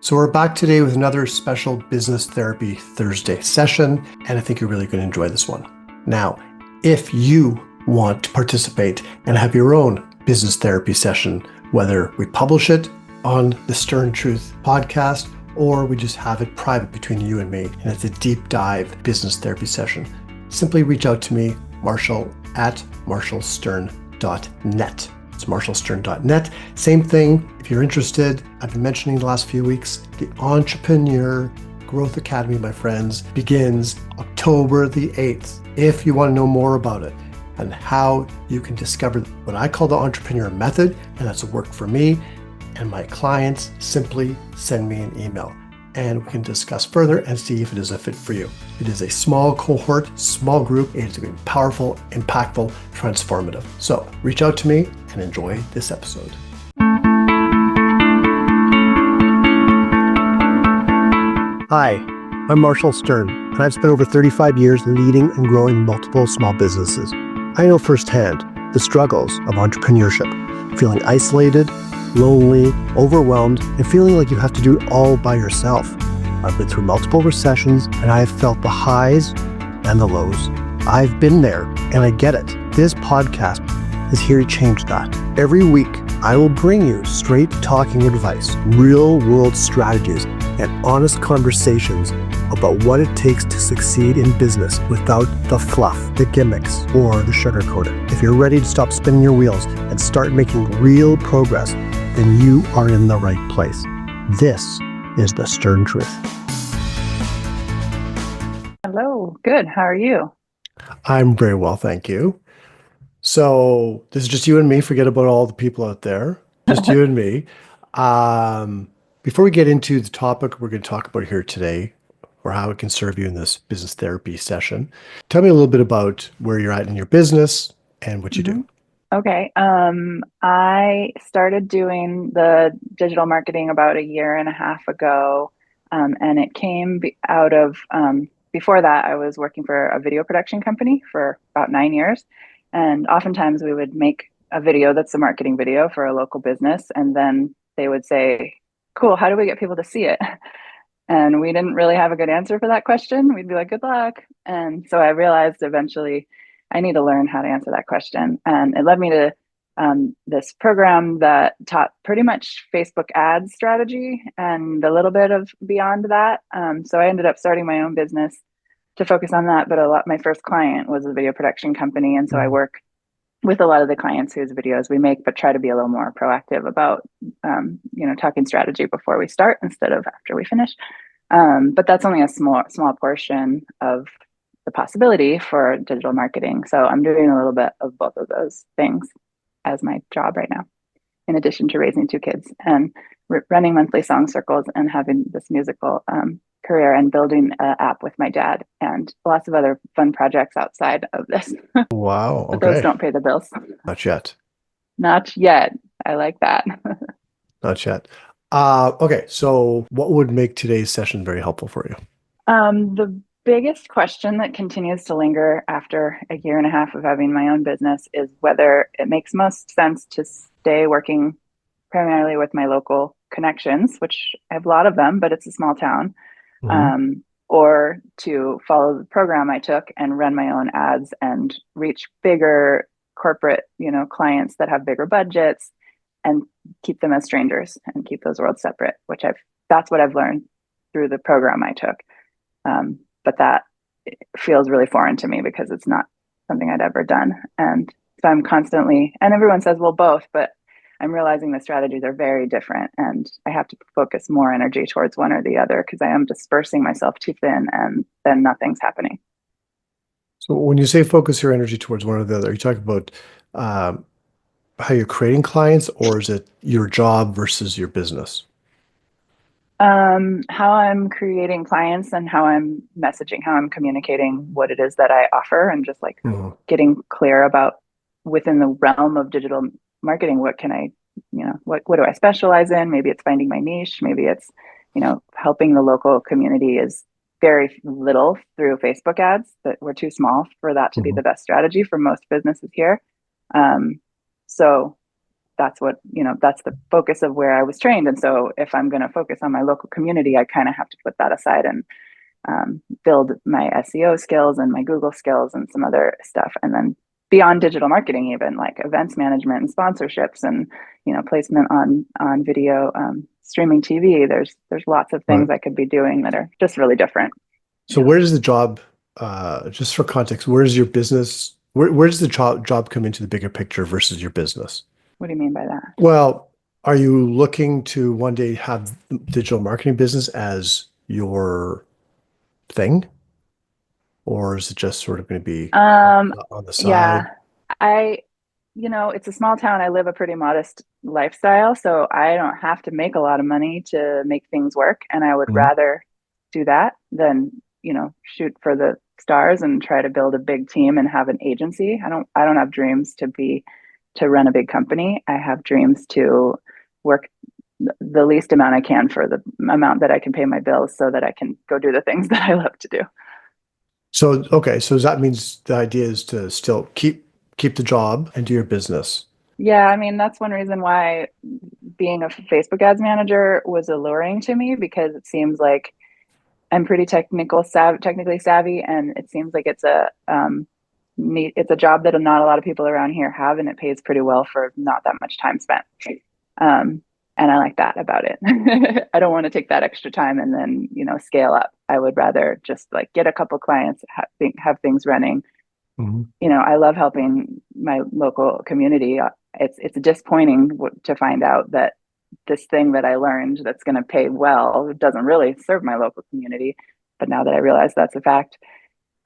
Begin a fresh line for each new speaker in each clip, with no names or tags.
So we're back today with another special Business Therapy Thursday session, and I think you're really going to enjoy this one. Now, if you want to participate and have your own business therapy session, whether we publish it on the Stern Truth podcast or we just have it private between you and me, and it's a deep dive business therapy session, simply reach out to me, Marshall at marshallstern.net. It's marshallstern.net. Same thing, if you're interested, I've been mentioning the last few weeks, the Entrepreneur Growth Academy, my friends, begins October the 8th. If you want to know more about it and how you can discover what I call the entrepreneur method, and that's worked for me and my clients, simply send me an email and we can discuss further and see if it is a fit for you. It is a small cohort, small group. It is going to be powerful, impactful, transformative. So reach out to me and enjoy this episode. Hi, I'm Marshall Stern, and I've spent over 35 years leading and growing multiple small businesses. I know firsthand the struggles of entrepreneurship, feeling isolated, lonely, overwhelmed, and feeling like you have to do it all by yourself. I've been through multiple recessions, and I have felt the highs and the lows. I've been there, and I get it. This podcast is here to change that. Every week, I will bring you straight talking advice, real-world strategies, and honest conversations about what it takes to succeed in business without the fluff, the gimmicks, or the sugarcoating. If you're ready to stop spinning your wheels and start making real progress, then you are in the right place. This is the Stern Truth.
Hello, good. How are you?
I'm very well, thank you. So this is just you and me. Forget about all the people out there. Just you and me. Before we get into the topic we're going to talk about here today, or how it can serve you in this business therapy session, tell me a little bit about where you're at in your business and what you do.
Okay. I started doing the digital marketing about a year and a half ago, and it came out of, before that, I was working for a video production company for about 9 years. And oftentimes we would make a video that's a marketing video for a local business. And then they would say, cool, how do we get people to see it? And we didn't really have a good answer for that question. We'd be like, good luck. And so I realized eventually I need to learn how to answer that question. And it led me to this program that taught pretty much Facebook ads strategy and a little bit of beyond that. So I ended up starting my own business to focus on that. But my first client was a video production company. And so I work with a lot of the clients whose videos we make, but try to be a little more proactive about, talking strategy before we start instead of after we finish. But that's only a small portion of the possibility for digital marketing. So I'm doing a little bit of both of those things as my job right now, in addition to raising 2 kids and running monthly song circles and having this musical career and building an app with my dad and lots of other fun projects outside of this.
Wow.
But
Okay.
those don't pay the bills.
Not yet.
Not yet. I like that.
Not yet. Okay. So what would make today's session very helpful for you?
The biggest question that continues to linger after a year and a half of having my own business is whether it makes most sense to stay working primarily with my local connections, which I have a lot of them, but it's a small town, or to follow the program I took and run my own ads and reach bigger corporate, clients that have bigger budgets and keep them as strangers and keep those worlds separate, that's what I've learned through the program I took. But that feels really foreign to me because it's not something I'd ever done. And so I'm constantly, and everyone says, well, both, but I'm realizing the strategies are very different and I have to focus more energy towards one or the other because I am dispersing myself too thin and then nothing's happening.
So when you say focus your energy towards one or the other, are you talking about how you're creating clients, or is it your job versus your business?
How I'm creating clients and how I'm messaging, how I'm communicating what it is that I offer and just like getting clear about within the realm of digital marketing, what can I, what do I specialize in? Maybe it's finding my niche. Maybe it's, helping the local community is very little through Facebook ads that we're too small for that to be the best strategy for most businesses here. So that's what, that's the focus of where I was trained. And so if I'm going to focus on my local community, I kind of have to put that aside and build my SEO skills and my Google skills and some other stuff. And then beyond digital marketing, even like events management and sponsorships and, placement on video, streaming TV. There's lots of things
Right.
I could be doing that are just really different.
So
Yeah.
where does the job, just for context, where does your business, where does the job come into the bigger picture versus your business?
What do you mean by that?
Well, are you looking to one day have digital marketing business as your thing? Or is it just sort of going to be
Um,
on the
yeah,
side?
I, it's a small town. I live a pretty modest lifestyle, so I don't have to make a lot of money to make things work. And I would
Mhm.
rather do that than, shoot for the stars and try to build a big team and have an agency. I don't have dreams to run a big company. I have dreams to work the least amount I can for the amount that I can pay my bills so that I can go do the things that I love to do.
So, okay, so that means the idea is to still keep the job and do your business.
Yeah, I mean, that's one reason why being a Facebook ads manager was alluring to me because it seems like I'm pretty technically savvy, and it seems like it's a job that not a lot of people around here have, and it pays pretty well for not that much time spent. Um, and I like that about it. I don't want to take that extra time and then scale up. I would rather just like get a couple clients, have things running.
Mhm.
I love helping my local community. It's disappointing to find out that this thing that I learned that's going to pay well doesn't really serve my local community. But now that I realize that's a fact,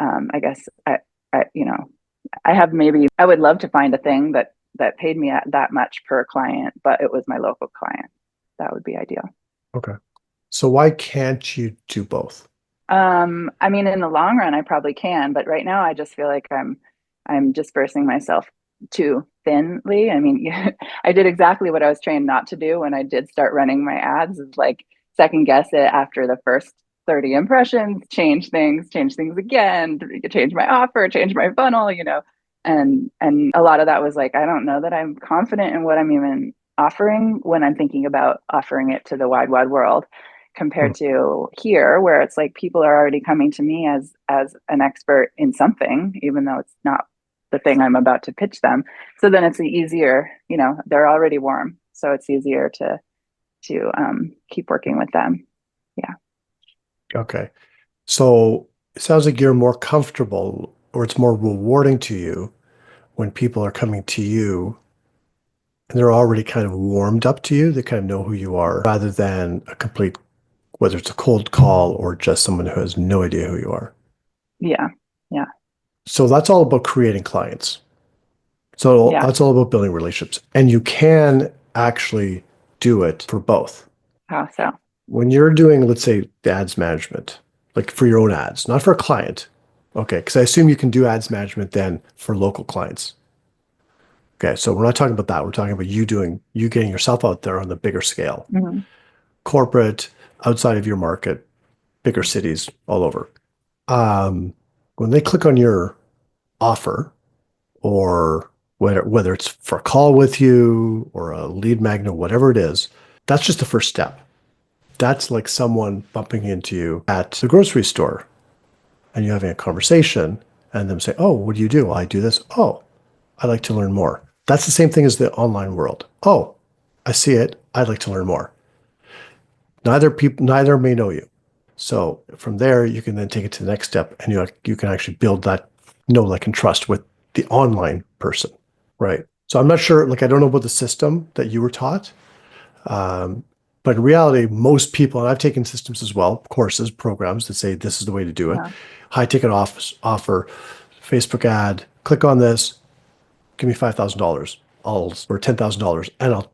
I guess I, I have maybe I would love to find a thing that paid me at that much per client, but it was my local client. That would be ideal.
Okay. So why can't you do both?
I mean, in the long run, I probably can, but right now, I just feel like I'm dispersing myself too thinly. I mean, I did exactly what I was trained not to do when I did start running my ads, is like second guess it after the first 30 impressions, change things again, change my offer, change my funnel, and a lot of that was like, I don't know that I'm confident in what I'm even offering when I'm thinking about offering it to the wide world
Hmm.
compared to here where it's like people are already coming to me as an expert in something even though it's not the thing I'm about to pitch them. So then it's easier, they're already warm, so it's easier to keep working with them. Yeah.
Okay. So it sounds like you're more comfortable or it's more rewarding to you when people are coming to you and they're already kind of warmed up to you. They kind of know who you are rather than a complete, whether it's a cold call or just someone who has no idea who you are.
Yeah. Yeah.
So that's all about creating clients. So
Yeah.
that's all about building relationships. And you can actually do it for both.
How so?
When you're doing, let's say, the ads management, like for your own ads, not for a client. Okay, because I assume you can do ads management then for local clients. Okay, so we're not talking about that. We're talking about you getting yourself out there on the bigger scale,
Mm-hmm.
corporate, outside of your market, bigger cities all over. Um, when they click on your offer, or whether it's for a call with you or a lead magnet, whatever it is, that's just the first step. That's like someone bumping into you at the grocery store and you having a conversation and them say, "Oh, what do you do?" "Well, I do this." "Oh, I'd like to learn more." That's the same thing as the online world. "Oh, I see it. I'd like to learn more." Neither may know you. So from there, you can then take it to the next step and you can actually build that know, like, and trust with the online person, right? So I'm not sure, like, I don't know about the system that you were taught. Um, but in reality, most people, and I've taken systems as well, courses, programs that say this is the way to do it.
Yeah.
High ticket offer, Facebook ad, click on this, give me $5,000, or $10,000, and I'll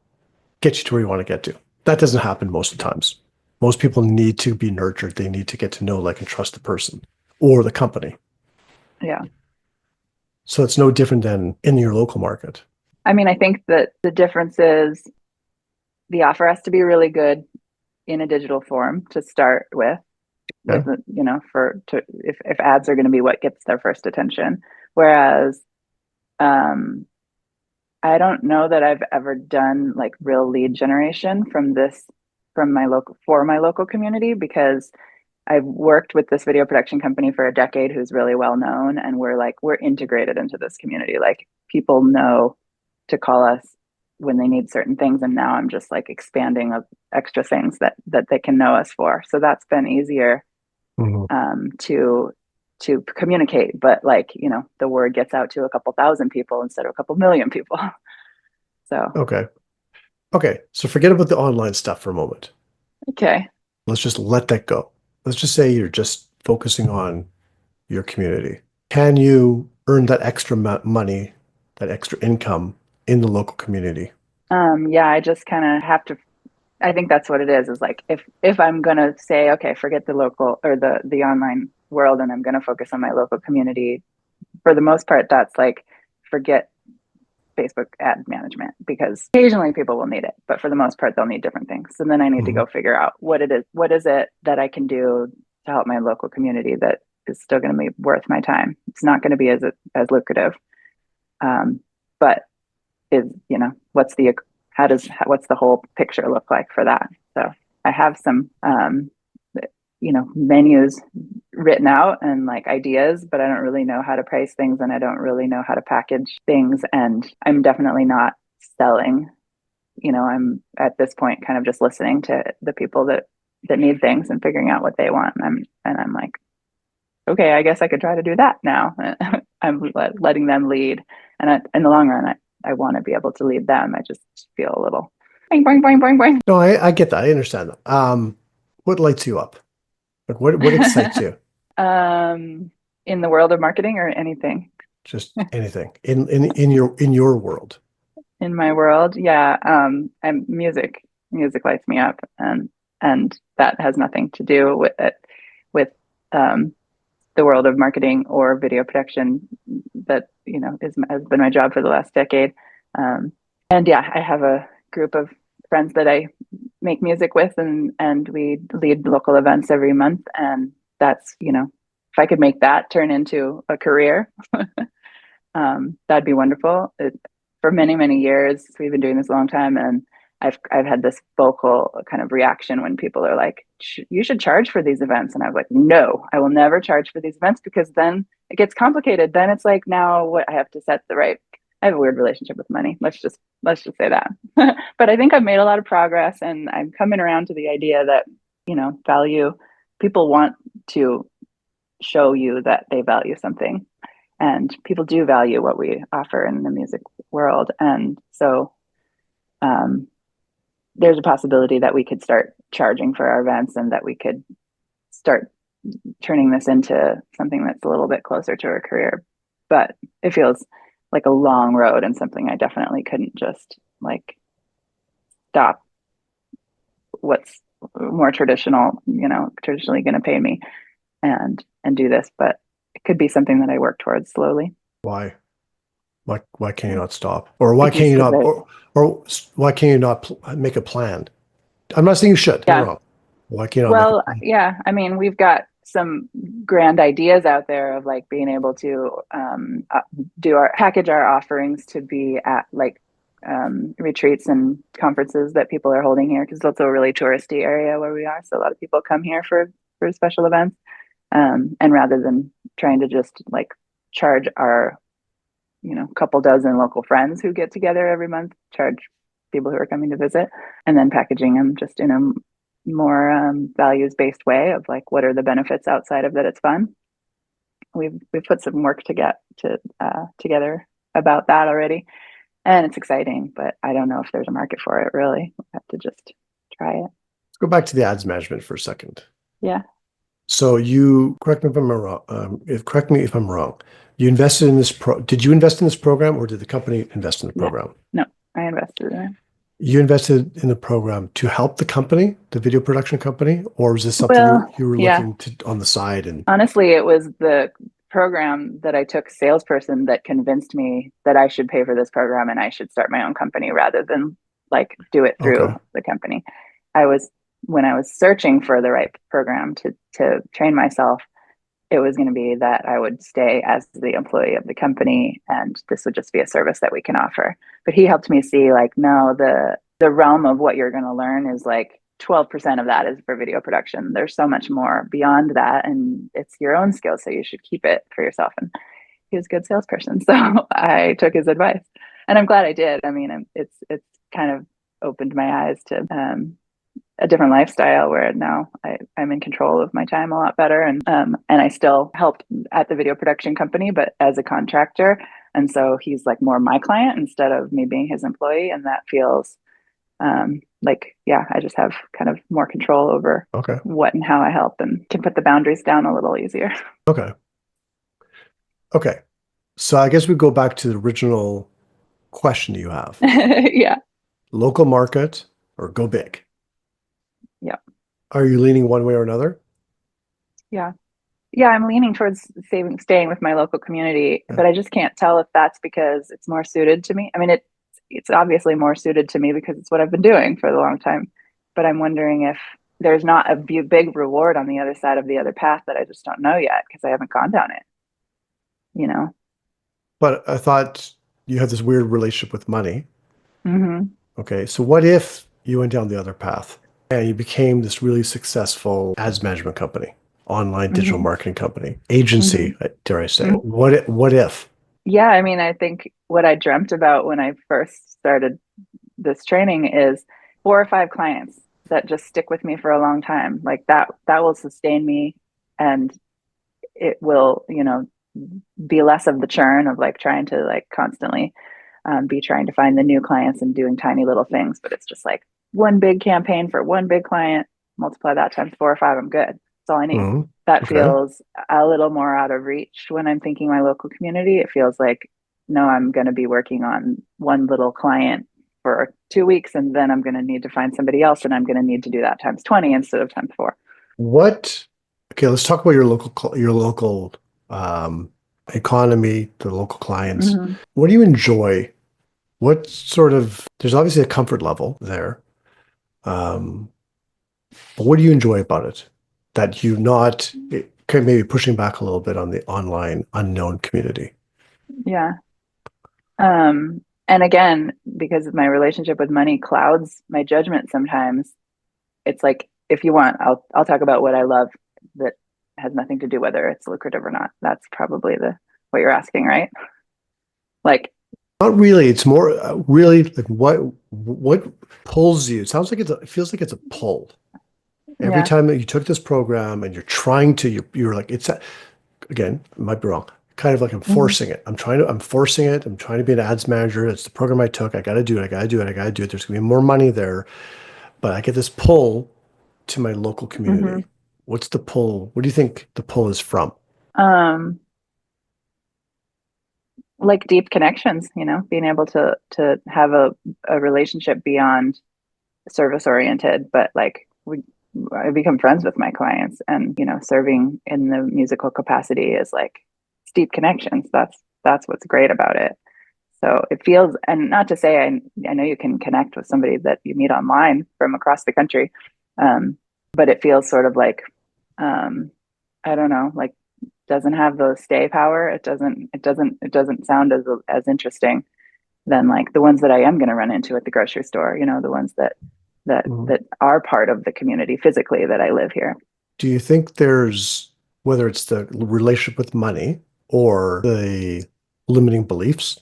get you to where you want to get to. That doesn't happen most of the times. Most people need to be nurtured. They need to get to know, like, and trust the person or the company.
Yeah.
So it's no different than in your local market.
I mean, I think that the difference is the offer has to be really good in a digital form to start with
Yeah.
if ads are going to be what gets their first attention, whereas um I don't know that I've ever done like real lead generation from my local for my local community, because I've worked with this video production company for a decade who's really well known, and we're integrated into this community. Like people know to call us when they need certain things, and now I'm just like expanding of extra things that they can know us for. So that's been easier
Mhm.
to communicate, but like, the word gets out to a couple thousand people instead of a couple million people. So,
Okay. Okay. So forget about the online stuff for a moment.
okay.
Let's just let that go. Let's just say you're just focusing on your community. Can you earn that extra money, that extra income in the local community?
Yeah, I just kind of have to. I think that's what it is like if I'm gonna say, okay, forget the local or the online world, and I'm gonna focus on my local community, for the most part, that's like forget Facebook ad management, because occasionally people will need it, but for the most part, they'll need different things. So then I need to
Mhm.
go figure out what is it that I can do to help my local community that is still going to be worth my time. It's not going to be as lucrative, but is what's the whole picture look like for that? So I have some menus written out and like ideas, but I don't really know how to price things, and I don't really know how to package things, and I'm definitely not selling. I'm at this point kind of just listening to the people that need things and figuring out what they want. And I'm like, okay, I guess I could try to do that now. I'm letting them lead, and in the long run, I want to be able to lead them. I just feel a little boing boing boing boing boing.
No, I get that. I understand that. What lights you up? Like what excites you?
um, in the world of marketing or anything
Just anything in your world.
in my world, yeah. And music lights me up, and that has nothing to do with it, with um, the world of marketing or video production that has been my job for the last decade. And yeah, I have a group of friends that I make music with, and we lead local events every month, and that's if I could make that turn into a career, that'd be wonderful. For many, many years, we've been doing this a long time, and I've had this vocal kind of reaction when people are like, "You should charge for these events," and I was like, "No, I will never charge for these events, because then it gets complicated. Then it's like, now what, I have to set the right. I have a weird relationship with money. Let's just say that." But I think I've made a lot of progress, and I'm coming around to the idea that value people want to show you that they value something, and people do value what we offer in the music world. And so um, there's a possibility that we could start charging for our events, and that we could start turning this into something that's a little bit closer to a career. But it feels like a long road, and something I definitely couldn't just like stop what's more traditionally going to pay me, and do this. But it could be something that I work towards slowly.
Why? Why can you not stop? Or why
It
can't
just
you
feels
not
like,
or why can't you not make a plan? I'm not saying you should. Get me
yeah.
wrong. Why can't you not make a
Well,
plan?
yeah, I mean, we've got some grand ideas out there of like being able to do our package our offerings to be at like retreats and conferences that people are holding here, because it's also a really touristy area where we are. So a lot of people come here for special events, and rather than trying to just like charge our couple dozen local friends who get together every month, charge people who are coming to visit, and then packaging them just in a more values based way of like, what are the benefits outside of that it's fun. We've put some work together about that already, and it's exciting, but I don't know if there's a market for it really. We have to just try it.
Let's go back to the ads management for a second.
Yeah.
So you correct me if I'm wrong. Correct me if I'm wrong. You invested in this Did you invest in this program, or did the company invest in the
Yeah.
program?
No, I invested in it.
You invested in the program to help the company, the video production company, or was this something
Well,
you were
yeah.
looking to on the side? And
Honestly, it was the program that I took salesperson that convinced me that I should pay for this program and I should start my own company rather than like do it through
okay,
the company. I was When I was searching for the right program to train myself, it was going to be that I would stay as the employee of the company and this would just be a service that we can offer. But he helped me see like, no, the realm of what you're going to learn is like 12% of that is for video production. There's so much more beyond that, and it's your own skill, so you should keep it for yourself. And he was a good salesperson, so I took his advice, and I'm glad I did. I mean, it's kind of opened my eyes to a different lifestyle where now I'm in control of my time a lot better, and I still help at the video production company, but as a contractor, and so he's like more my client instead of me being his employee, and that feels like, yeah, I just have kind of more control over
Okay.
what and how I help and can put the boundaries down a little easier.
Okay. Okay. So I guess we go back to the original question you have.
Yeah.
Local market or go big?
Yeah.
Are you leaning one way or another?
Yeah. Yeah, I'm leaning towards staying with my local community,
Yeah.
but I just can't tell if that's because it's more suited to me. I mean, it's obviously more suited to me because it's what I've been doing for a long time. But I'm wondering if there's not a big reward on the other side of the other path that I just don't know yet because I haven't gone down it, you know?
But I thought you had this weird relationship with money.
Mm-hmm.
Okay. So what if you went down the other path and you became this really successful ads management company, online digital
Mm-hmm.
marketing company, agency,
Mm-hmm.
dare I say?
Mm-hmm.
What if?
Yeah, I mean, I think what I dreamt about when I first started this training is 4 or 5 clients that just stick with me for a long time. Like that will sustain me, and it will, be less of the churn of like trying to like constantly be trying to find the new clients and doing tiny little things. But it's just like one big campaign for one big client, multiply that times 4 or 5, I'm good. That's all I need.
Mhm.
That
Okay.
feels a little more out of reach when I'm thinking my local community. It feels like, no, I'm going to be working on one little client for 2 weeks, and then I'm going to need to find somebody else, and I'm going to need to do that times 20 instead of times 4.
What? Okay, let's talk about your local um, economy, the local clients.
Mm-hmm.
What do you enjoy? What sort of? There's obviously a comfort level there, um, but what do you enjoy about it? That you not kind of maybe pushing back a little bit on the online unknown community.
Yeah. And again, because of my relationship with money clouds my judgment sometimes, it's like, if you want, I'll talk about what I love that has nothing to do whether it's lucrative or not. That's probably the what you're asking, right? Like,
Not really. It's more really like what pulls you. It sounds like it feels like it's a pull. Every
yeah.
time that you took this program and you're trying to, you're like, it's again, I might be wrong. Kind of like I'm
Hmm.
forcing it. I'm forcing it. I'm trying to be an ads manager. It's the program I took. I got to do it. I got to do it. I got to do it. There's going to be more money there, but I get this pull to my local
Hmm.
community. What's the pull? What do you think the pull is from?
Um, like deep connections, being able to have a relationship beyond service oriented, but like I become friends with my clients, and serving in the musical capacity is like steep connections. That's what's great about it. So it feels, and not to say I know you can connect with somebody that you meet online from across the country, but it feels sort of like, um, I don't know, like doesn't have the stay power. It doesn't sound as interesting than like the ones that I am going to run into at the grocery store. The ones that
Mhm.
that are part of the community physically that I live here.
Do you think there's, whether it's the relationship with money or the limiting beliefs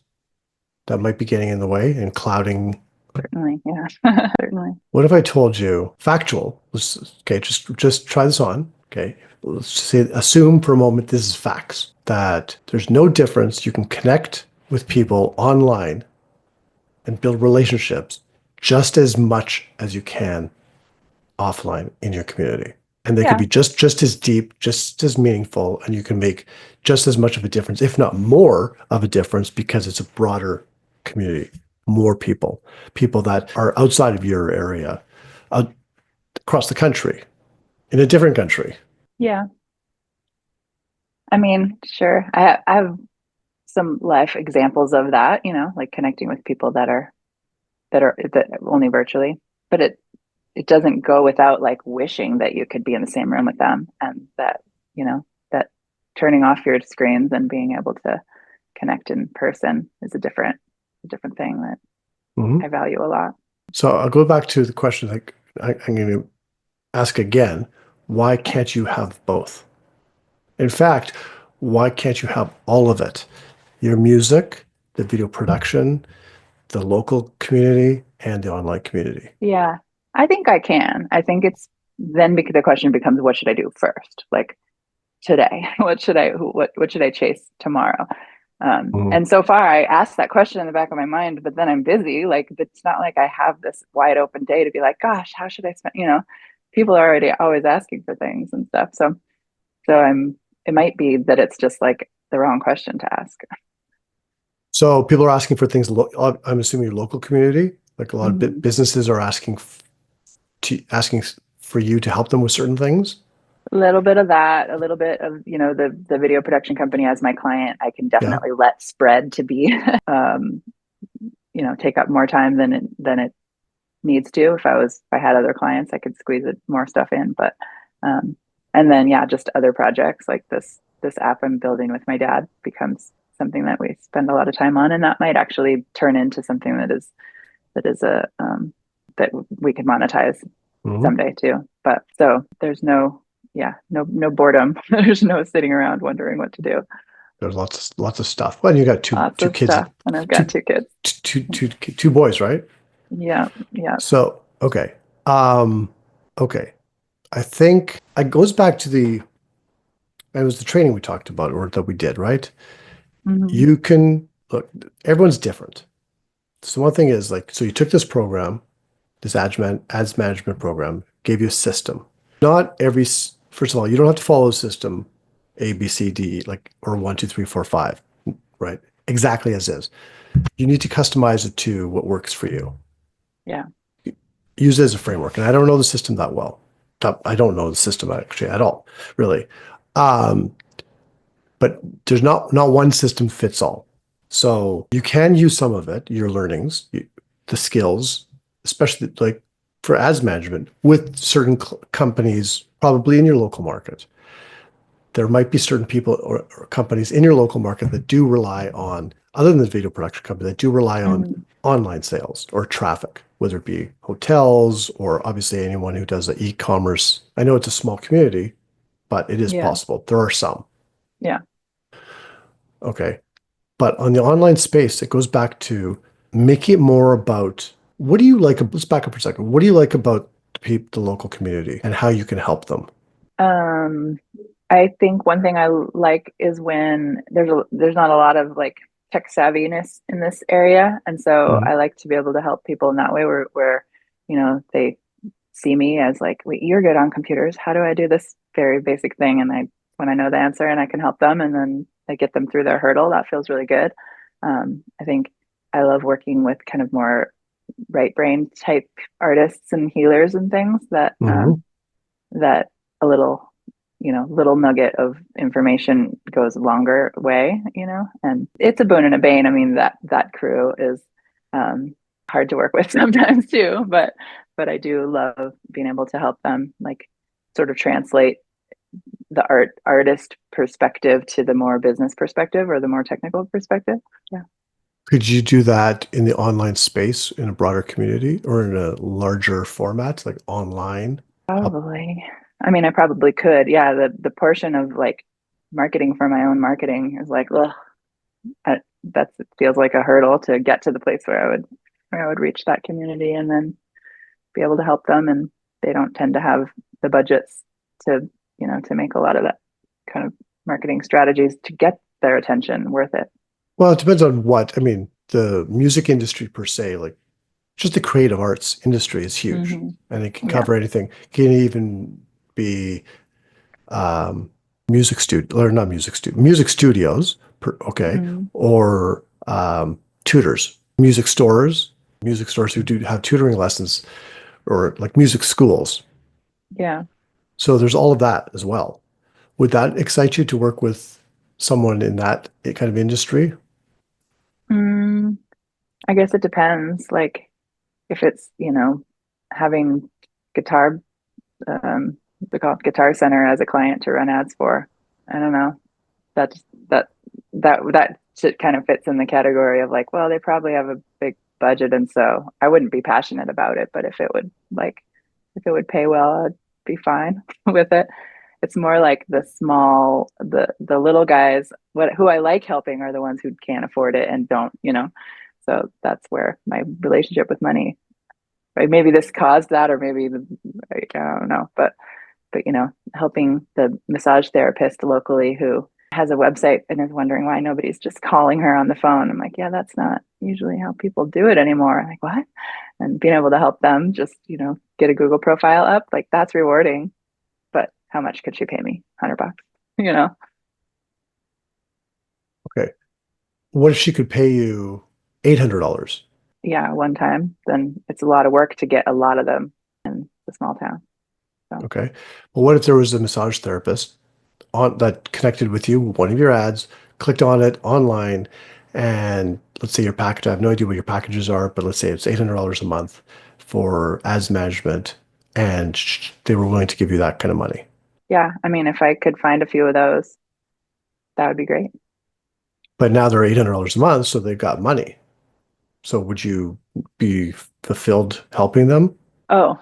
that might be getting in the way and clouding?
Certainly, yeah, certainly.
What if I told you factual? Okay, just try this on. Okay, let's just say assume for a moment this is facts that there's no difference. You can connect with people online and build relationships just as much as you can offline in your community. And they could
Yeah,
be just as deep, just as meaningful, and you can make just as much of a difference, if not more of a difference, because it's a broader community, more people, people that are outside of your area, out, across the country, in a different country.
yeah. I mean, sure. I have some life examples of that. Like connecting with people that only virtually, but it doesn't go without like wishing that you could be in the same room with them, and that you know that turning off your screens and being able to connect in person is a different thing that
Mhm.
I value a lot.
So I'll go back to the question like I'm going to ask again, why can't you have both? In fact, why can't you have all of it? Your music, the video production, the local community, and the online community.
Yeah, I think I can. I think it's then because the question becomes, what should I do first? Like today, what should I chase tomorrow?
Mhm.
And so far, I asked that question in the back of my mind, but then I'm busy. Like it's not like I have this wide open day to be like, gosh, how should I spend? People are already always asking for things and stuff. So I'm. It might be that it's just like the wrong question to ask.
So people are asking for things. I'm assuming your local community, like a lot of
Mhm.
businesses are asking for you to help them with certain things.
A little bit of that, a little bit of, the video production company as my client. I can
Yeah.
definitely let spread to be, um, take up more time than it needs to. If I had other clients, I could squeeze it more stuff in. But, um, and then, yeah, just other projects like this app I'm building with my dad becomes something that we spend a lot of time on. And that might actually turn into something that is that we could monetize
Mhm.
someday too. But so there's no boredom. There's no sitting around wondering what to do.
There's lots of stuff. Well, you got two
Lots
two
of
kids,
stuff, and I've got
two
two kids.
two boys, right?
Yeah, yeah.
So okay, um, okay. I think it goes back to it was the training we talked about or that we did, right?
Hmm.
You can look. Everyone's different. So one thing is like, so you took this program, this ads management program, gave you a system. Not every, first of all, you don't have to follow a system A, B, C, D, like, or one, two, three, four, five, right? Exactly as is. You need to customize it to what works for you.
Yeah.
Use it as a framework. And I don't know the system that well. I don't know the system actually at all, really. Um, but there's not one system fits all. So you can use some of it, your learnings, the skills, especially like for ads management with certain companies, probably in your local market. There might be certain people or companies in your local market that do rely on, other than the video production company, that do rely on
Hmm.
online sales or traffic, whether it be hotels or obviously anyone who does the e-commerce. I know it's a small community, but it is
Yeah.
possible. There are some.
Yeah.
Okay. But on the online space, it goes back to make it more about what do you like? Let's back up for a second. What do you like about the local community and how you can help them?
Um, I think one thing I like is when there's not a lot of like tech savviness in this area, and so
Mhm.
I like to be able to help people in that way where they see me as like, wait, you're good on computers. How do I do this very basic thing? And when I know the answer and I can help them, and then I get them through their hurdle, that feels really good. I think I love working with kind of more right brain type artists and healers and things
Mhm.
that a little nugget of information goes a longer way, and it's a boon and a bane. I mean, that crew is um, hard to work with sometimes too, but I do love being able to help them like sort of translate the artist perspective to the more business perspective or the more technical perspective. Yeah.
Could you do that in the online space in a broader community or in a larger format, like online? Help.
Probably. I mean, I probably could. Yeah, the portion of like marketing for my own marketing is like, ugh, it feels like a hurdle to get to the place where I would reach that community and then be able to help them. And they don't tend to have the budgets to make a lot of that kind of marketing strategies to get their attention worth it.
Well, it depends on what. I mean, the music industry per se, like just the creative arts industry is huge
Hmm.
and it can
Yeah.
cover anything. It can even be um, music studios, okay,
Hmm.
or music stores who do have tutoring lessons, or like music schools.
Yeah.
So there's all of that as well. Would that excite you to work with someone in that kind of industry?
Mm, I guess it depends. Like if it's, having guitar, they call it Guitar Center as a client to run ads for. I don't know. that's that that shit kind of fits in the category of like, well, they probably have a big budget, and so I wouldn't be passionate about it, but if it would pay well, I'd be fine with it. It's more like the little guys, who I like helping are the ones who can't afford it and don't, So that's where my relationship with money, right? Maybe this caused that, or maybe I don't know, but helping the massage therapist locally who has a website and is wondering why nobody's just calling her on the phone. I'm like, yeah, that's not usually how people do it anymore. I'm like, what? And being able to help them just, get a Google profile up, like that's rewarding. But how much could she pay me? $100, you know?
Okay. What if she could pay you $800?
Yeah, one time, then it's a lot of work to get a lot of them in the small town. So
Okay. Well, what if there was a massage therapist on that connected with you, one of your ads, clicked on it online, and let's say your package, I have no idea what your packages are, but let's say it's $800 a month for ads management, and they were willing to give you that kind of money.
yeah, I mean, if I could find a few of those, that would be great.
But now they're $800 a month, so they've got money. So would you be fulfilled helping them?
Oh,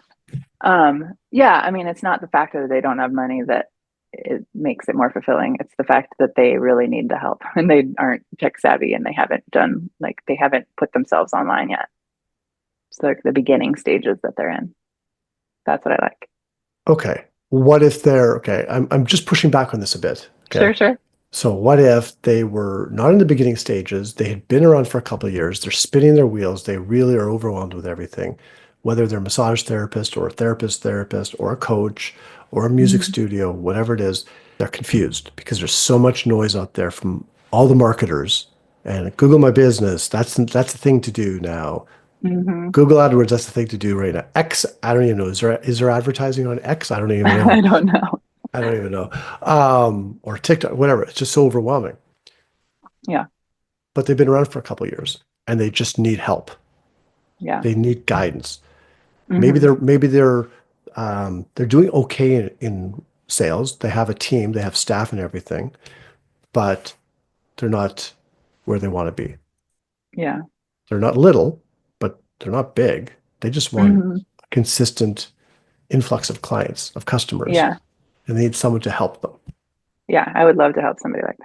yeah, I mean, it's not the fact that they don't have money that it makes it more fulfilling. It's the fact that they really need the help and they aren't tech savvy and they haven't put themselves online yet. So like the beginning stages that they're in. That's what I like.
Okay. What if they're okay? I'm just pushing back on this a bit. Okay.
Sure, sure.
So what if they were not in the beginning stages? They had been around for a couple of years. They're spinning their wheels. They really are overwhelmed with everything, whether they're a massage therapist or a therapist or a coach or a music
Mm-hmm.
studio, whatever it is. They're confused because there's so much noise out there from all the marketers. And Google My Business, that's the thing to do now.
Mm-hmm.
Google AdWords, that's the thing to do right now. X, I don't even know. Is there advertising on X? I don't even know.
I don't know.
I don't even know. Or TikTok, whatever. It's just so overwhelming.
Yeah,
But they've been around for a couple of years and they just need help.
yeah.
They need guidance. Maybe
Mm-hmm.
they're doing okay in sales. They have a team, they have staff and everything, but they're not where they want to be.
Yeah.
They're not little, but they're not big. They just want
Mm-hmm.
a consistent influx of clients, of customers,
Yeah.
and they need someone to help them.
Yeah. I would love to help somebody like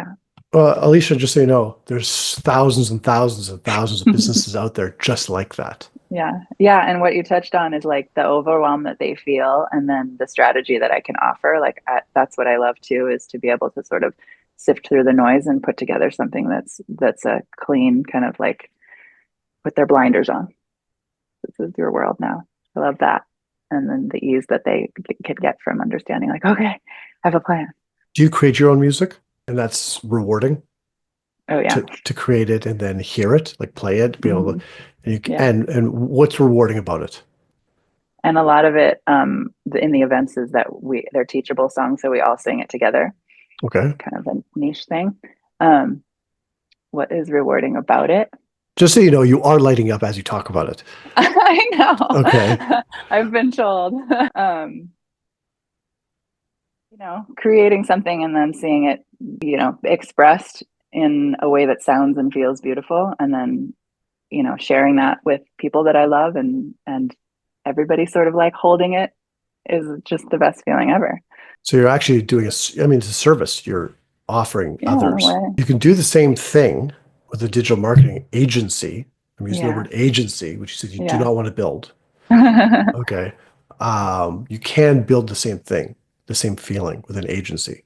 Alicia, just so you know, there's thousands and thousands and thousands of
that.
businesses out there just like that.
Yeah. Yeah. And what you touched on is like the overwhelm that they feel and then the strategy that I can offer. That's what I love too, is to be able to sort of sift through the noise and put together something that's a clean kind of like with their blinders on. This is your world now. I love that. And then the ease that they could get from understanding like, okay, I have a plan.
Do you create your own music? And that's rewarding
Oh yeah.
to create it and then hear it, like play it, be able
Hmm.
to, and,
Yeah.
and what's rewarding about it?
And a lot of it in the events is that they're teachable songs, so we all sing it together.
Okay.
Kind of a niche thing. Um, what is rewarding about it?
Just so you know, you are lighting up as you talk about it.
I
Okay.
know. I've been told. um, creating something and then seeing it, expressed in a way that sounds and feels beautiful, and then, sharing that with people that I love, and everybody sort of like holding it is just the best feeling ever.
So you're actually doing I mean, it's a service you're offering
Yeah, in a
others.
way.
You can do the same thing with a digital marketing agency. I'm using the
Yeah.
word agency, which you said you do
Yeah.
not want to build. Okay. You can build the same thing, the same feeling with an agency.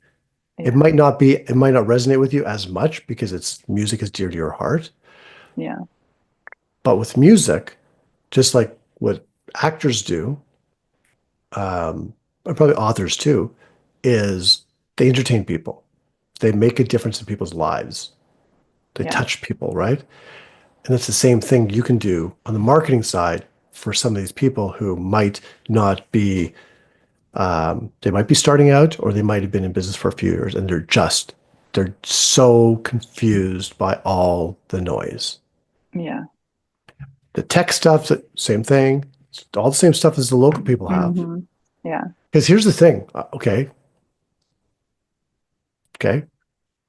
Yeah.
It might not resonate with you as much because it's music is dear to your heart.
Yeah.
But with music, just like what actors do, and probably authors too, is they entertain people. They make a difference in people's lives. They
Yeah.
touch people, right? And that's the same thing you can do on the marketing side for some of these people who might not be, they might be starting out or they might have been in business for a few years and they're so confused by all the noise.
Yeah.
The tech stuff, same thing. All the same stuff as the local people have.
Hmm. Yeah.
Because here's the thing. Okay.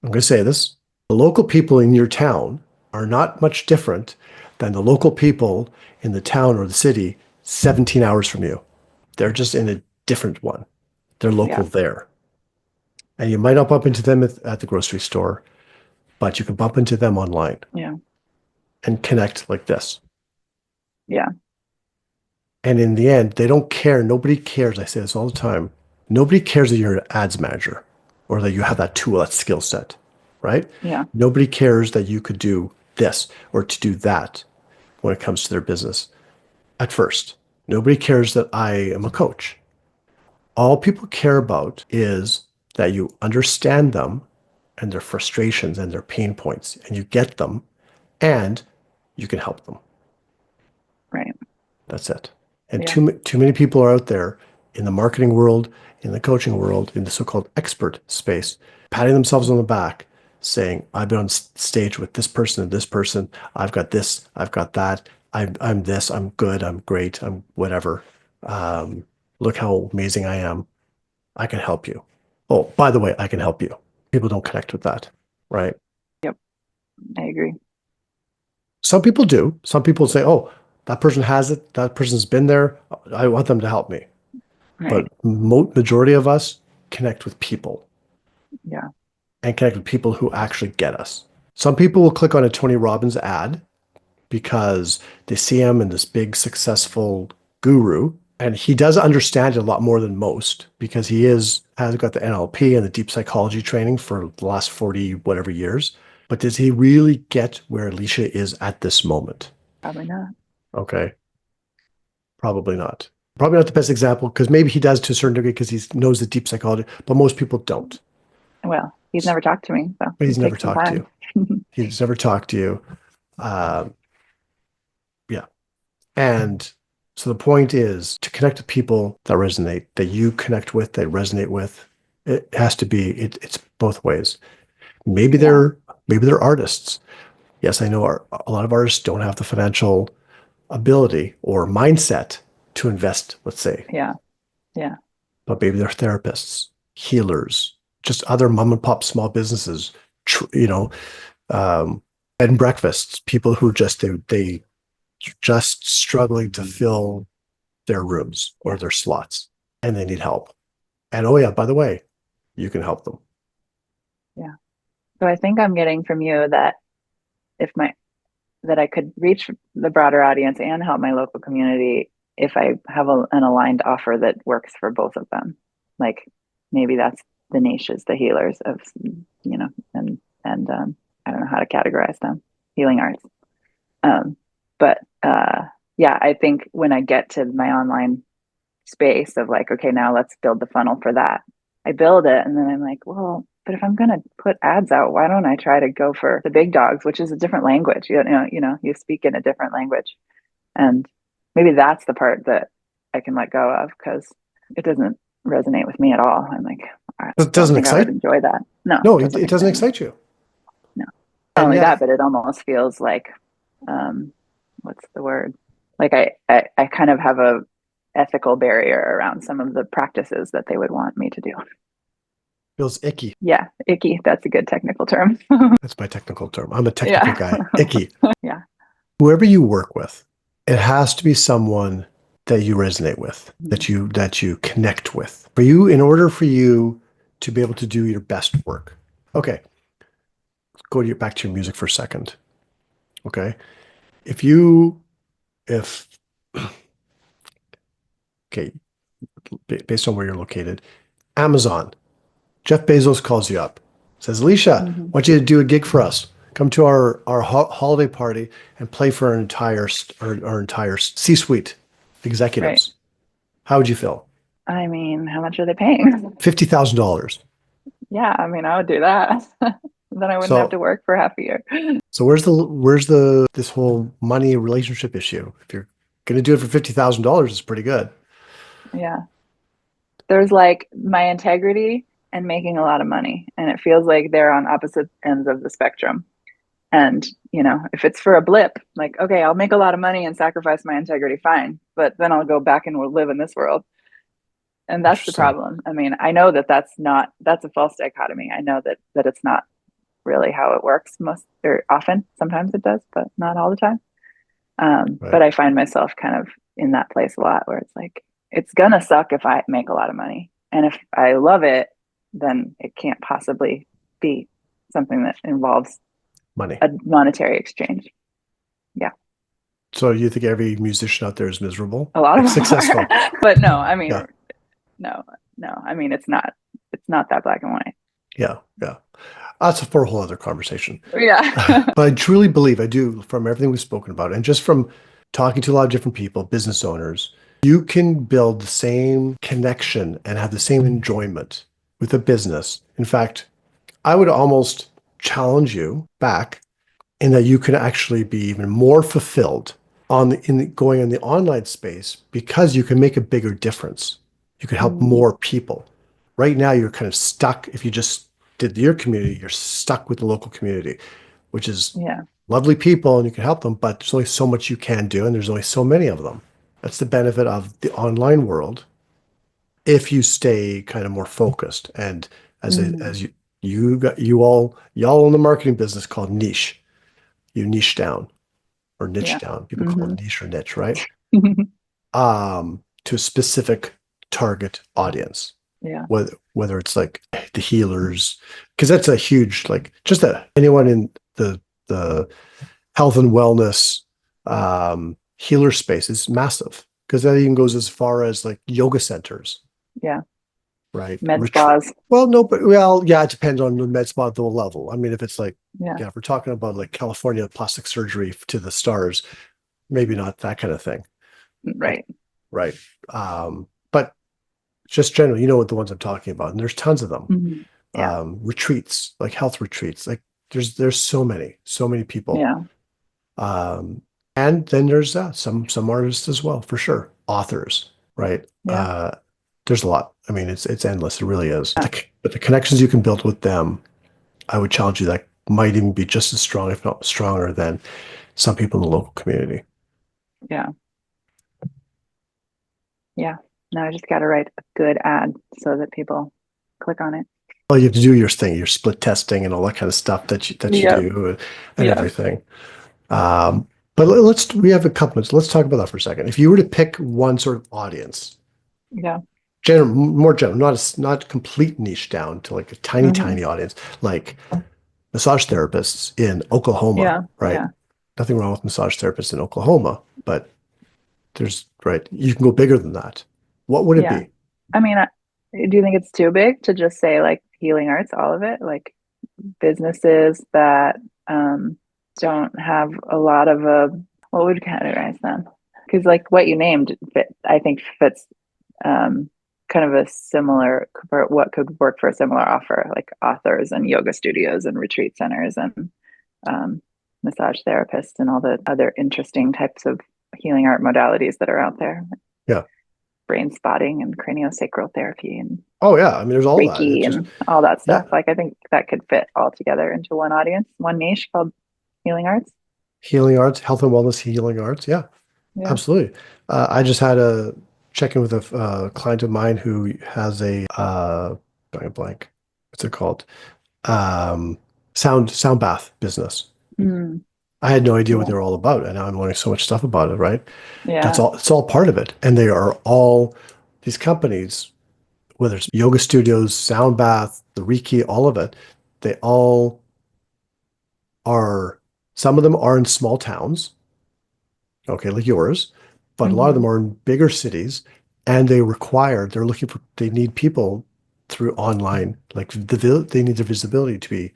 I'm going to say this. The local people in your town are not much different than the local people in the town or the city 17 hours from you. They're just in a different one. They're local
Yeah.
there. And you might not bump into them at the grocery store, but you can bump into them online
Yeah.
and connect like this.
Yeah.
And in the end, they don't care. Nobody cares. I say this all the time. Nobody cares that you're an ads manager or that you have that tool, that skill set, right?
Yeah.
Nobody cares that you could do this or to do that when it comes to their business at first. Nobody cares that I am a coach. All people care about is that you understand them and their frustrations and their pain points, and you get them and you can help them.
Right.
That's it. And
Yeah.
too many people are out there in the marketing world, in the coaching world, in the so-called expert space, patting themselves on the back, saying, "I've been on stage with this person and this person. I've got this. I've got that. I'm this. I'm good. I'm great. I'm whatever. Um, Look how amazing I am. I can help you. Oh, by the way, I can help you." People don't connect with that, right?
Yep. I agree.
Some people do. Some people say, "Oh, that person has it. That person's been there. I want them to help me." But
Right.
majority of us connect with people
Yeah.
and connect with people who actually get us. Some people will click on a Tony Robbins ad because they see him in this big successful guru, and he does understand it a lot more than most because has got the NLP and the deep psychology training for the last 40 whatever years. But does he really get where Alicia is at this moment?
Probably not.
Okay, probably not. Probably not the best example because maybe he does to a certain degree because he knows the deep psychology, but most people don't.
Well, he's never talked to me, so
But
it
he's never
takes some
talked to
time.
you. He's never talked to you. Uh, yeah. And so the point is to connect with people that resonate, that you connect with, that resonate with. It has to be, it's both ways. Maybe
Yeah.
they're artists. Yes, I know a lot of artists don't have the financial ability or mindset to invest, let's say,
Yeah. Yeah.
but maybe they're therapists, healers, just other mom and pop small businesses, you know, um, bed and breakfasts, people who they just struggling to fill their rooms or
Yeah.
their slots and they need help. And oh yeah, by the way, you can help them.
Yeah. So I think I'm getting from you that if my that I could reach the broader audience and help my local community if I have an aligned offer that works for both of them. Like maybe that's the niches, the healers of, and I don't know how to categorize them, healing arts. Um, but yeah, I think when I get to my online space of like, okay, now let's build the funnel for that. I build it and then I'm like, well, but if I'm going to put ads out, why don't I try to go for the big dogs, which is a different language. You speak in a different language. And maybe that's the part that I can let go of because it doesn't resonate with me at all. I'm like, I
It
don't
doesn't
think I would
excite.
enjoy that. No,
No,
it doesn't
it doesn't
excite me.
excite you.
No. Not
And
only that,
yet,
but it almost feels like, um, what's the word? Like I kind of have a ethical barrier around some of the practices that they would want me to do.
feels icky.
Yeah, icky. That's a good technical term.
That's my technical term. I'm a technical
Yeah.
guy. Icky.
Yeah.
Whoever you work with, it has to be someone that you resonate with,
Mhm.
that you connect with. For you, in order for you to be able to do your best work. Okay, go to back to your music for a second. Okay. If you if okay, based on where you're located, Amazon, Jeff Bezos calls you up, says, Alicia, I
Mhm.
want you to do a gig for us. Come to our holiday party and play for our entire C-suite
Right.
executives. How would you feel?
I mean, how much are they paying?
$50,000.
Yeah, I mean, I would do that. Then I wouldn't have to
So
work for half a year.
so where's this whole money relationship issue? If you're gonna do it for $50,000, it's pretty good.
Yeah. There's like my integrity and making a lot of money. And it feels like they're on opposite ends of the spectrum. And, if it's for a blip, like, okay, I'll make a lot of money and sacrifice my integrity, fine. But then I'll go back and we'll live in this world. And that's the
Interesting.
problem. I mean, I know that that's a false dichotomy. I know that it's not really how it works most or often. Sometimes it does, but not all the time.
Right.
But I find myself kind of in that place a lot where it's like, it's gonna suck if I make a lot of money. And if I love it, then it can't possibly be something that involves
Money.
a monetary exchange. Yeah.
So you think every musician out there is miserable?
A lot of
Like
them
successful?
are. But no, I mean,
Yeah.
no, no. I mean, it's not that black and white.
Yeah. Yeah. That's for a whole other conversation.
Yeah.
But I truly believe, I do, from everything we've spoken about, and just from talking to a lot of different people, business owners, you can build the same connection and have the same enjoyment with a business. In fact, I would almost challenge you back in that you can actually be even more fulfilled going in the online space because you can make a bigger difference. You can help
Mm,
more people. Right now, you're kind of stuck. If you just did your community, you're stuck with the local community, which is
yeah.
lovely people and you can help them, but there's only so much you can do, and there's only so many of them. That's the benefit of the online world if you stay kind of more focused. And
Mm,
as y'all in the marketing business called niche. You niche down or niche
yeah.
down. People call
Hmm.
it niche or niche, right? To a specific target audience,
Yeah.
whether it's like the healers, because that's a huge, like, just that anyone in the health and wellness healer space is massive, because that even goes as far as like yoga centers,
Yeah.
right?
Med
Retreat.
spas.
Well, no, but well, yeah, it depends on the med spa the level. I mean, if it's like,
Yeah.
yeah, if we're talking about like California plastic surgery to the stars, maybe not that kind of thing. But
Right.
right. But just generally, you know what the ones I'm talking about, and there's tons of them.
Hmm. Yeah.
Retreats, like health retreats, like there's so many people.
Yeah.
Um, and then there's some artists as well, for sure. Authors, right?
Yeah.
There's a lot. I mean, it's endless. It really is. But the connections you can build with them, I would challenge you, that might even be just as strong, if not stronger, than some people in the local community.
Yeah. Yeah. Now I just got to write a good ad so that people click on it.
Well, you have to do your thing, your split testing and all that kind of stuff that you
Yep.
do, and
Yeah.
everything. Um, but we have a couple minutes. Let's talk about that for a second. If you were to pick one sort of audience,
Yeah.
more general, not complete niche down to like a tiny,
Hmm.
tiny audience, like massage therapists in Oklahoma,
Yeah.
right?
Yeah.
Nothing wrong with massage therapists in Oklahoma, but you can go bigger than that. What would it
Yeah.
be?
I mean, do you think it's too big to just say like healing arts, all of it? Like businesses that um, don't have a lot of what would categorize them? Because like what you named, I think fits um, kind of a similar for what could work for a similar offer, like authors and yoga studios and retreat centers and um, massage therapists and all the other interesting types of healing art modalities that are out there, like
Yeah.
brain spotting and craniosacral therapy and
Oh yeah. I mean, there's all that. It's
Reiki
just,
and all that
yeah,
stuff. Like I think that could fit all together into one audience, one niche called healing arts.
healing arts, health and wellness healing arts. Yeah.
Yeah.
Absolutely. I just had a check in with a client of mine who has a drawing a blank. What's it called? Um, sound bath business.
Mm,
I had no idea what
yeah.
they were all about, and now I'm learning so much stuff about it. Right? That's
Yeah.
all. It's all part of it, and they are all these companies, whether it's yoga studios, sound bath, the Reiki, all of it. They all are. Some of them are in small towns, okay, like yours, but a lot of them
Hmm.
are in bigger cities, and they need people through online, like they need their visibility to be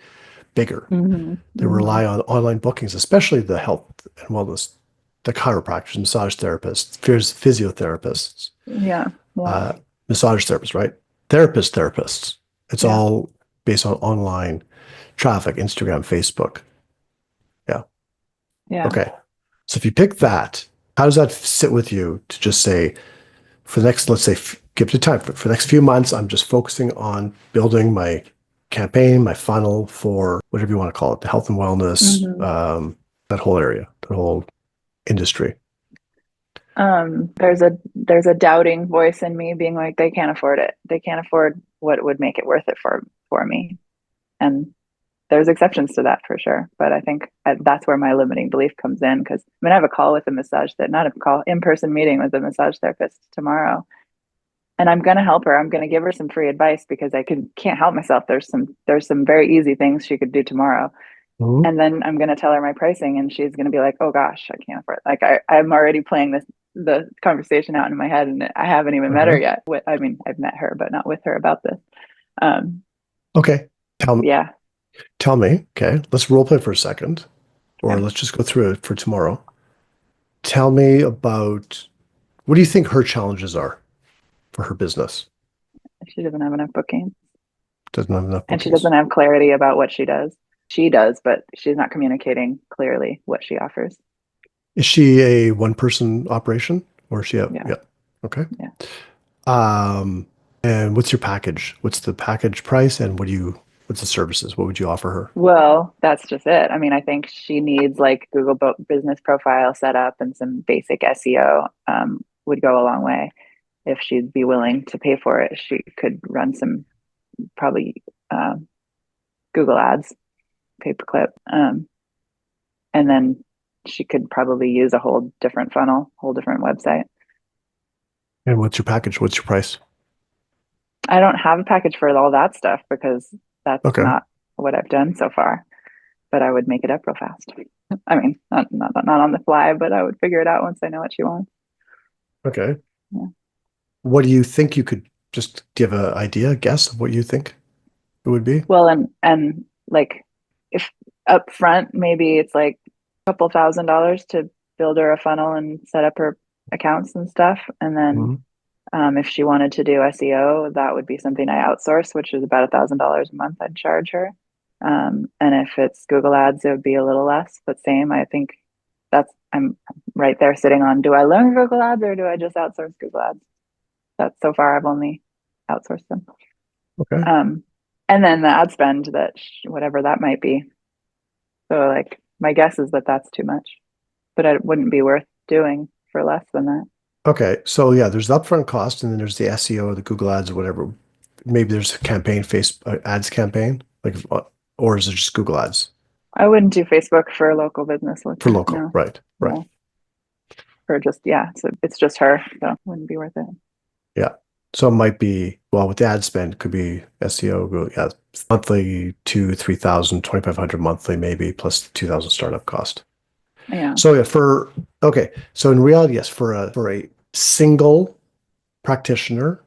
bigger.
Hmm.
They
Hmm.
rely on online bookings, especially the health and wellness, the chiropractors, massage therapists, physiotherapists,
Yeah. Yeah.
uh, massage therapists, right? Therapists. It's
Yeah.
all based on online traffic, Instagram, Facebook. Yeah.
Yeah.
Okay. So if you pick that, how does that sit with you to just say, for the next, let's say, give it time for the next few months, I'm just focusing on building my campaign, my funnel for whatever you want to call it, the health and wellness,
Hmm.
that whole area, that whole industry.
There's a doubting voice in me being like, they can't afford it. They can't afford what would make it worth it for me. And there's exceptions to that for sure. But I think that's where my limiting belief comes in because I mean, I have a call with a massage that not a call in-person meeting with a massage therapist tomorrow. And I'm going to help her. I'm going to give her some free advice because can't help myself. There's some very easy things she could do tomorrow.
Mhm.
And then I'm going to tell her my pricing and she's going to be like, oh gosh, I can't afford it. Like I'm already playing the conversation out in my head and I haven't even met her
Uh-huh.
yet. I mean, I've met her, but not with her about this. Um,
Okay.
yeah.
Tell me. Okay. Let's role play for a second, or
Okay.
let's just go through it for tomorrow. Tell me about what do you think her challenges are for her business?
She doesn't have enough bookings
Doesn't have enough
and she
bookings.
doesn't have clarity about what she does. She does, but she's not communicating clearly what she offers.
Is she a one-person operation, or is she a,
Yeah.
yeah. Okay.
Yeah.
Um, and what's your package? What's the package price, and what's the services? What would you offer her?
Well, that's just it. I mean, I think she needs like Google business profile set up and some basic SEO would go a long way. If she'd be willing to pay for it, she could run some probably Google ads, pay per clip. And then she could probably use a whole different funnel, whole different website.
And what's your package? What's your price?
I don't have a package for all that stuff because that's
Okay.
not what I've done so far, but I would make it up real fast. I mean, not on the fly, but I would figure it out once I know what she wants.
Okay.
Yeah.
What do you think you could just give an idea, a guess of what you think it would be?
Well, and like if up front, maybe it's like a couple $1,000s to build her a funnel and set up her accounts and stuff. And then
Hmm.
if she wanted to do SEO, that would be something I outsource, which is about $1,000 a month I'd charge her. And if it's Google Ads, it would be a little less, but same. I think I'm right there sitting on, do I learn Google Ads or do I just outsource Google Ads? That's so far I've only outsourced them.
Okay.
Um, and then the ad spend whatever that might be. So like my guess is that that's too much, but it wouldn't be worth doing for less than that.
Okay. So yeah, there's the upfront cost, and then there's the SEO, the Google Ads, or whatever. Maybe there's a campaign, face ads campaign, like, or is it just Google Ads
I wouldn't do Facebook for a local business like
for
that.
local?
No,
Right. Right.
no, for just yeah. So it's just her, so it wouldn't be worth it.
Yeah. So it might be, well, with the ad spend, could be SEO, yeah, monthly 3,000, 2,500 monthly, maybe plus 2,000 startup cost.
Yeah,
So yeah, okay. So in reality, yes, for a single practitioner,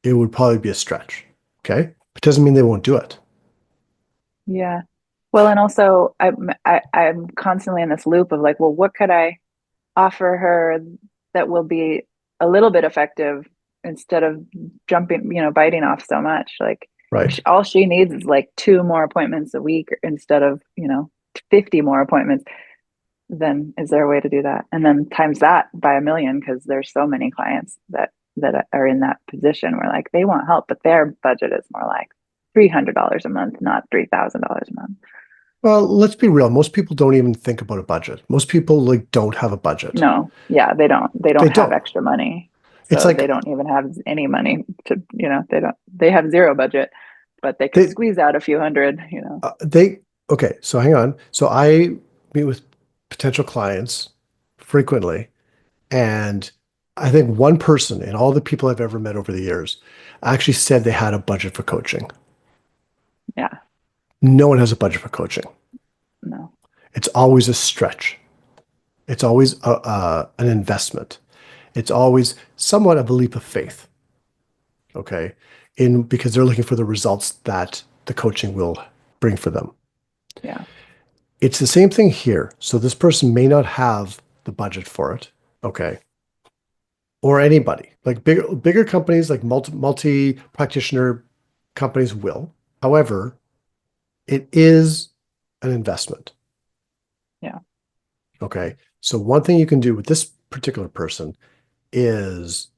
it would probably be a stretch. Okay. It doesn't mean they won't do it.
yeah. Well, and also I'm constantly in this loop of like, well, what could I offer her that will be a little bit effective instead of jumping, biting off so much. Like if
Right.
all she needs is like two more appointments a week instead of, 50 more appointments, then is there a way to do that? And then times that by a million because there's so many clients that are in that position where like they want help, but their budget is more like $300 a month, not $3,000 a month.
Well, let's be real. Most people don't even think about a budget. Most people like don't have a budget.
No, yeah, they
They
don't have
don't.
extra money.
It's
So they
like
don't even have any money they have zero budget, but they could
they
squeeze out a few hundred,
they okay, so hang on. So I meet with potential clients frequently, and I think one person in all the people I've ever met over the years actually said they had a budget for coaching.
Yeah,
No one has a budget for coaching.
no.
It's always a stretch. It's always an investment. It's always somewhat of a leap of faith. Okay, in because they're looking for the results that the coaching will bring for them.
Yeah.
It's the same thing here. So this person may not have the budget for it. Okay. Or anybody like bigger companies like multi practitioner companies will. However, it is an investment.
Yeah.
Okay. So one thing you can do with this particular person is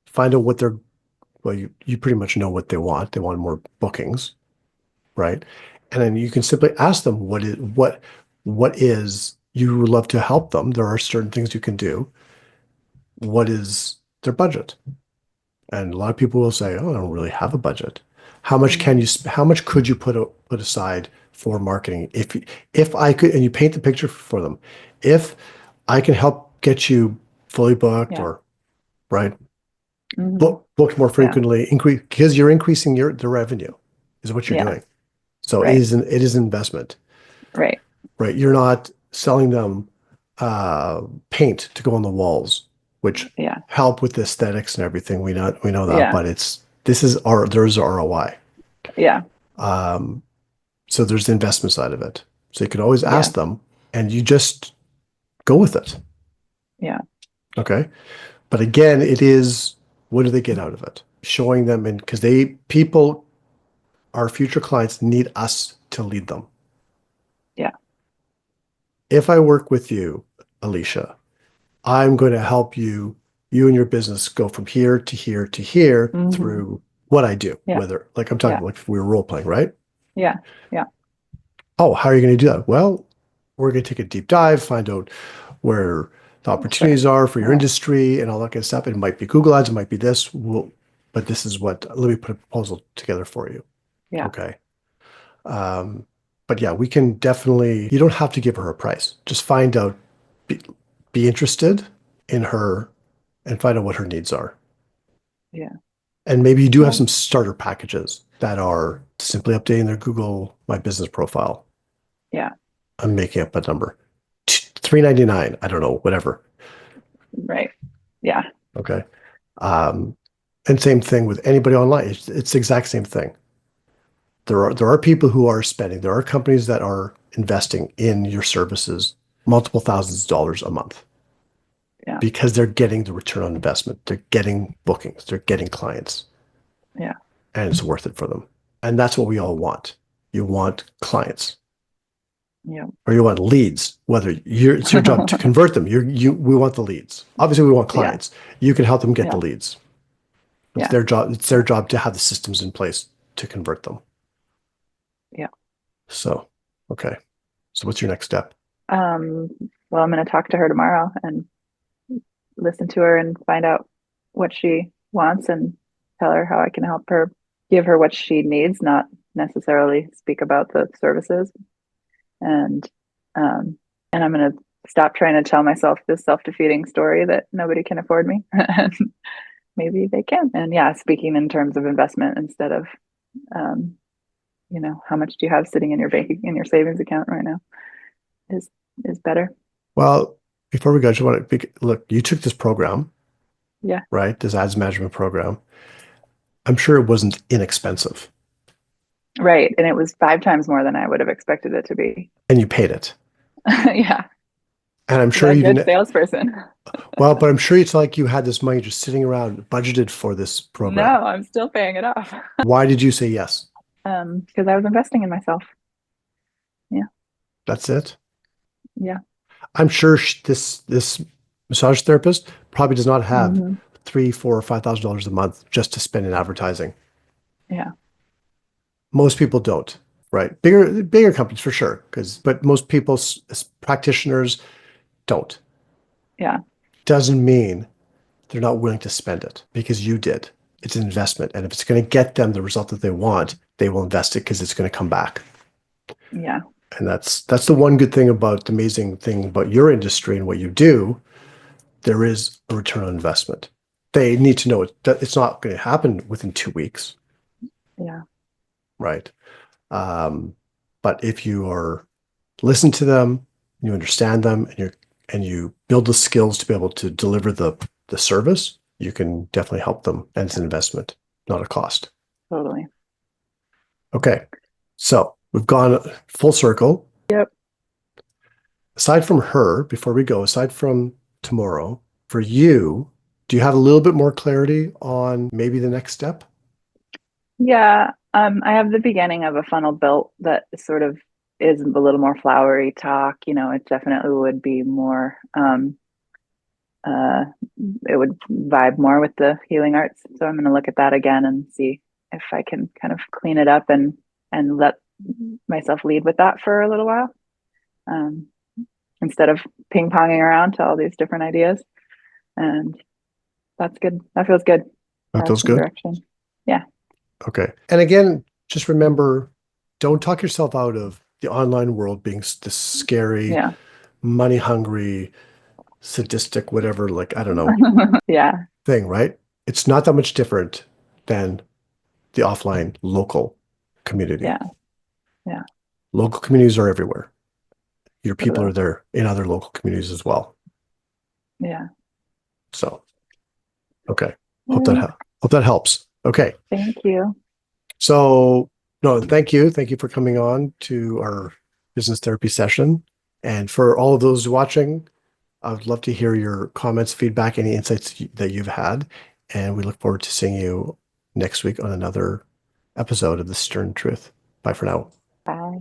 find out what they're, well, you pretty much know what they want. They want more bookings, right? And then you can simply ask them what is you would love to help them. There are certain things you can do. What is their budget? And a lot of people will say, "Oh, I don't really have a budget." How much can
Mm,
you? How much could you put aside for marketing? If I could, and you paint the picture for them, if I can help get you fully booked
yeah.
or right
Hmm.
booked more
Yeah.
frequently, increase because you're increasing the revenue is what you're
Yeah.
doing. So
Right.
it is investment,
Right.
right? You're not selling them paint to go on the walls, which
Yeah.
help with the aesthetics and everything. We know that,
Yeah.
but this is our there's ROI.
Yeah.
Um, so there's the investment side of it. So you can always
Yeah.
ask them, and you just go with it.
Yeah.
Okay, but again, it is what do they get out of it? Showing them, and because people, our future clients need us to lead them.
Yeah.
If I work with you, Alicia, I'm going to help you and your business go from here to here to here
Hmm.
through what I do,
Yeah.
whether like I'm talking
Yeah.
like if we were role playing, right?
Yeah. Yeah.
Oh, how are you going to do that? Well, we're going to take a deep dive, find out where the
Sure.
opportunities are for your
Right.
industry and all that kind of stuff. It might be Google Ads, it might be this. But this is what, let me put a proposal together for you.
Yeah.
Okay. Um, but yeah, we can definitely, you don't have to give her a price. Just find out, be, be interested in her and find out what her needs are.
Yeah.
And maybe you do have
Yeah.
some starter packages that are simply updating their Google My Business profile.
Yeah.
I'm making up a number. 399. I don't know, whatever.
Right. Yeah.
Okay. Um, and same thing with anybody online. It's the exact same thing. There are people who are spending. There are companies that are investing in your services multiple thousands of dollars a month
Yeah.
because they're getting the return on investment. They're getting bookings. They're getting clients,
Yeah.
and it's worth it for them. And that's what we all want. You want clients,
Yeah.
or you want leads. Whether it's your job to convert them. We want the leads. Obviously, we want
Yeah.
clients. You can help them get the
Yeah.
leads. It's
Yeah.
their job. It's their
Yeah.
job to have the systems in place to convert them.
Yeah.
So, okay. So, what's your next step?
Um, well, I'm going to talk to her tomorrow and listen to her and find out what she wants and tell her how I can help her, give her what she needs, not necessarily speak about the services. And and I'm going to stop trying to tell myself this self-defeating story that nobody can afford me. And maybe they can. And yeah, speaking in terms of investment instead of um, how much do you have sitting in your in your savings account right now is is better.
Well, before we go, I just want to look. You took this program,
Yeah.
right? This ads management program. I'm sure it wasn't inexpensive,
Right. And it was 5 times more than I would have expected it to be.
and you paid it.
Yeah.
And I'm
Because
sure
I'm a
you
good
didn't.
salesperson.
Well, but I'm sure it's like you had this money just sitting around budgeted for this
No,
program.
I'm still paying it off.
Why did you say yes?
Because I was investing in myself. Yeah.
That's it.
Yeah.
I'm sure this massage therapist probably does not have
Hmm.
3, 4, or $5,000 a month just to spend in advertising.
Yeah.
Most people don't, right? Bigger companies for sure, but most people, practitioners, don't.
Yeah.
Doesn't mean they're not willing to spend it because you did. It's an investment, and if it's going to get them the result that they want, they will invest it because it's going to come back.
Yeah.
And that's the one good thing about the amazing thing about your industry and what you do. There is a return on investment. They need to know that it's not going to happen within 2 weeks,
Yeah.
right? Um, but if you are listen to them, you understand them, and you build the skills to be able to deliver the service, you can definitely help them. And it's
Yeah.
an investment, not a cost.
Totally.
Okay, so we've gone full circle.
Yep.
Aside from her, before we go, aside from tomorrow, for you, do you have a little bit more clarity on maybe the next step?
Yeah. I have the beginning of a funnel built that sort of is a little more flowery talk. It definitely would be more uh it would vibe more with the healing arts. So I'm gonna look at that again and see if I can kind of clean it up and let myself lead with that for a little while. Um instead of ping-ponging around to all these different ideas. And that's good. That feels good.
That feels good?
direction. Yeah.
Okay. And again, just remember, don't talk yourself out of the online world being this scary,
Yeah.
money hungry, sadistic, whatever, like, I don't know,
Yeah.
thing, right? It's not that much different than the offline local community.
Yeah. Yeah.
Local communities are everywhere. Your people
Totally.
are there in other local communities as well.
Yeah.
So, okay.
All right.
Hope that helps. Okay.
Thank you.
So, no, thank you. Thank you for coming on to our business therapy session. And for all of those watching, I would love to hear your comments, feedback, any insights that you've had. And we look forward to seeing you next week on another episode of The Stern Truth. Bye for now.
Bye.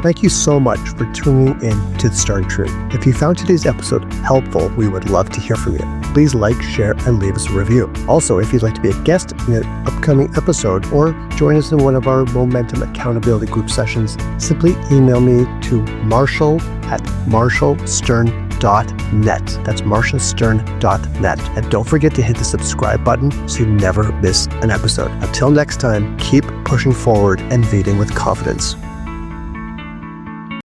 Thank you so much for tuning in to The Stern Truth. If you found today's episode helpful, we would love to hear from you. Please like, share, and leave us a review. Also, if you'd like to be a guest in an upcoming episode or join us in one of our Momentum Accountability Group sessions, simply email me to marshall@marshallstern.net. That's marshallstern.net. And don't forget to hit the subscribe button so you never miss an episode. Until next time, keep pushing forward and leading with confidence.